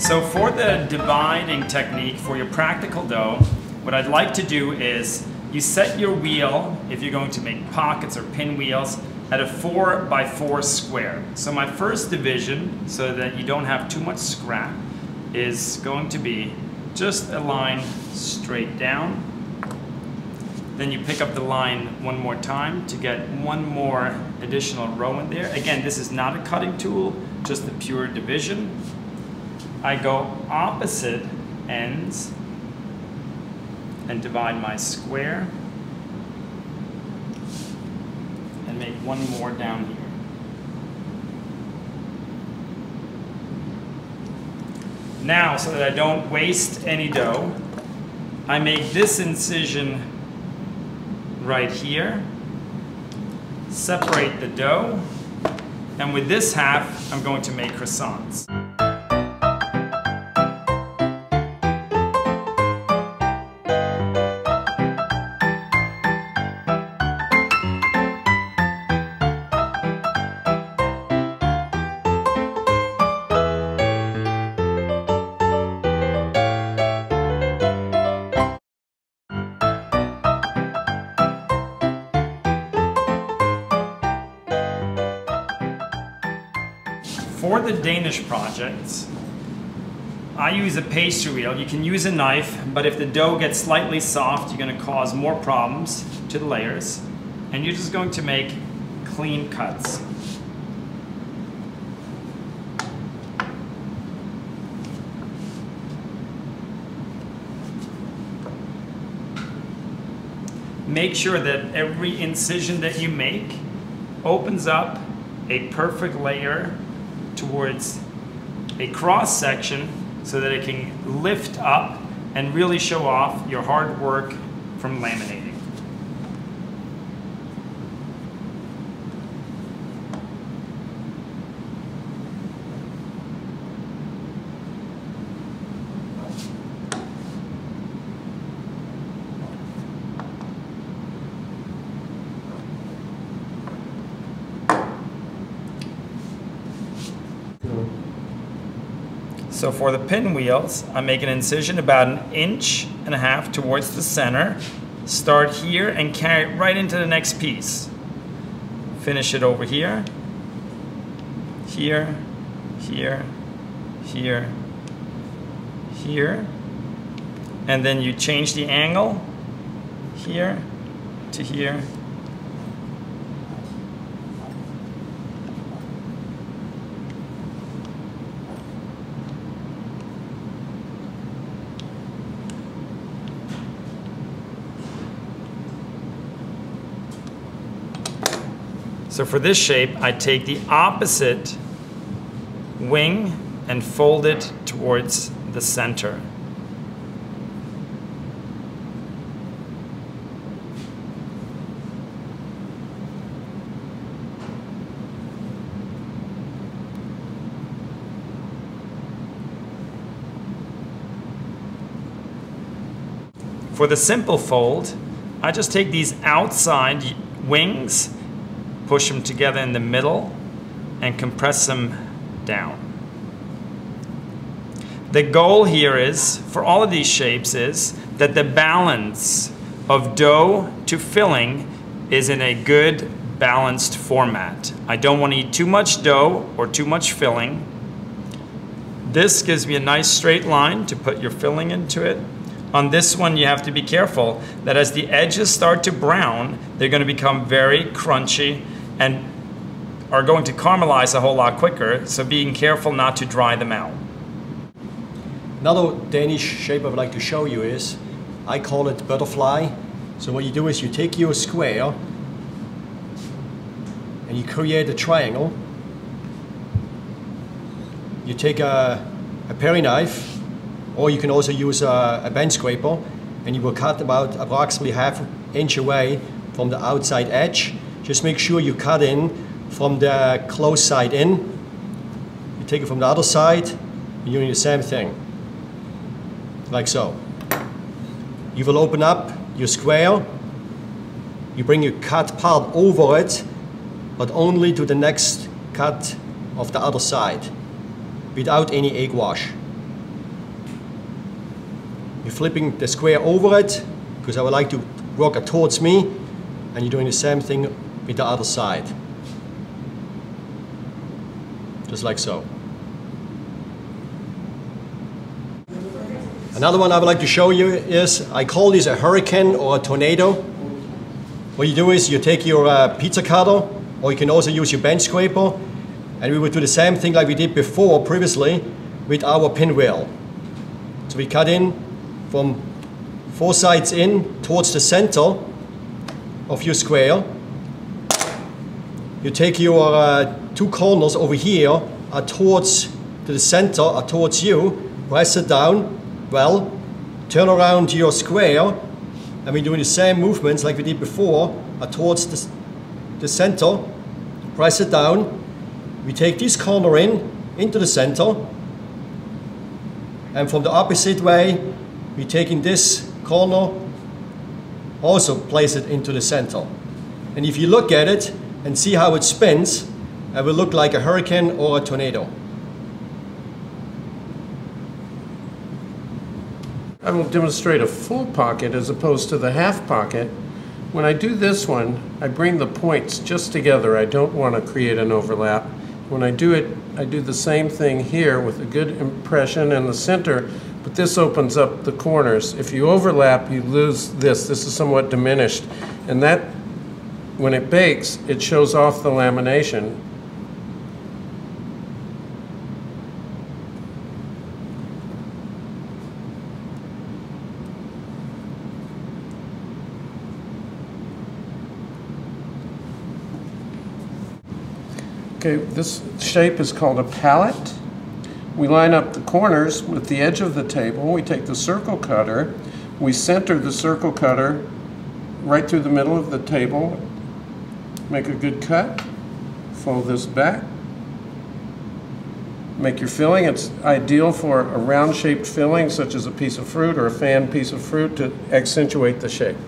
So for the dividing technique for your practical dough, what I'd like to do is you set your wheel, if you're going to make pockets or pinwheels, at a 4x4 square. So my first division, so that you don't have too much scrap, is going to be just a line straight down. Then you pick up the line one more time to get one more additional row in there. Again, this is not a cutting tool, just a pure division. I go opposite ends and divide my square and make one more down here. Now, so that I don't waste any dough, I make this incision right here, separate the dough, and with this half, I'm going to make croissants. For the Danish projects, I use a pastry wheel. You can use a knife, but if the dough gets slightly soft, you're going to cause more problems to the layers. And you're just going to make clean cuts. Make sure that every incision that you make opens up a perfect layer towards a cross section so that it can lift up and really show off your hard work from laminating. So for the pinwheels, I make an incision about 1.5 inches towards the center. Start here and carry it right into the next piece. Finish it over here, here, here, here, here. And then you change the angle here to here. So for this shape, I take the opposite wing and fold it towards the center. For the simple fold, I just take these outside wings, push them together in the middle, and compress them down. The goal here is, for all of these shapes, is that the balance of dough to filling is in a good balanced format. I don't want to eat too much dough or too much filling. This gives me a nice straight line to put your filling into it. On this one, you have to be careful that as the edges start to brown, they're going to become very crunchy and are going to caramelize a whole lot quicker, so being careful not to dry them out. Another Danish shape I would like to show you is, I call it butterfly. So what you do is you take your square and you create a triangle. You take a paring knife, or you can also use a bench scraper, and you will cut about approximately 1/2 inch away from the outside edge. Just make sure you cut in from the close side in. You take it from the other side, and you're doing the same thing, like so. You will open up your square, you bring your cut part over it, but only to the next cut of the other side, without any egg wash. You're flipping the square over it, because I would like to work it towards me, and you're doing the same thing with the other side. Just like so. Another one I would like to show you is, I call this a hurricane or a tornado. What you do is you take your pizza cutter, or you can also use your bench scraper, and we would do the same thing like we did before previously with our pinwheel. So we cut in from 4 sides in towards the center of your square. You take your 2 corners over here towards to the center, towards you, press it down, well, turn around your square, and we're doing the same movements like we did before towards the center, press it down. We take this corner into the center, and from the opposite way, we're taking this corner, also place it into the center. And if you look at it and see how it spins, it will look like a hurricane or a tornado. I will demonstrate a full pocket as opposed to the half pocket. When I do this one, I bring the points just together. I don't want to create an overlap. When I do it, I do the same thing here with a good impression in the center, but this opens up the corners. If you overlap, you lose this. This is somewhat diminished. And that, when it bakes, it shows off the lamination. Okay, this shape is called a palette. We line up the corners with the edge of the table. We take the circle cutter. We center the circle cutter right through the middle of the table. Make a good cut. Fold this back. Make your filling. It's ideal for a round-shaped filling, such as a piece of fruit or a fan piece of fruit, to accentuate the shape.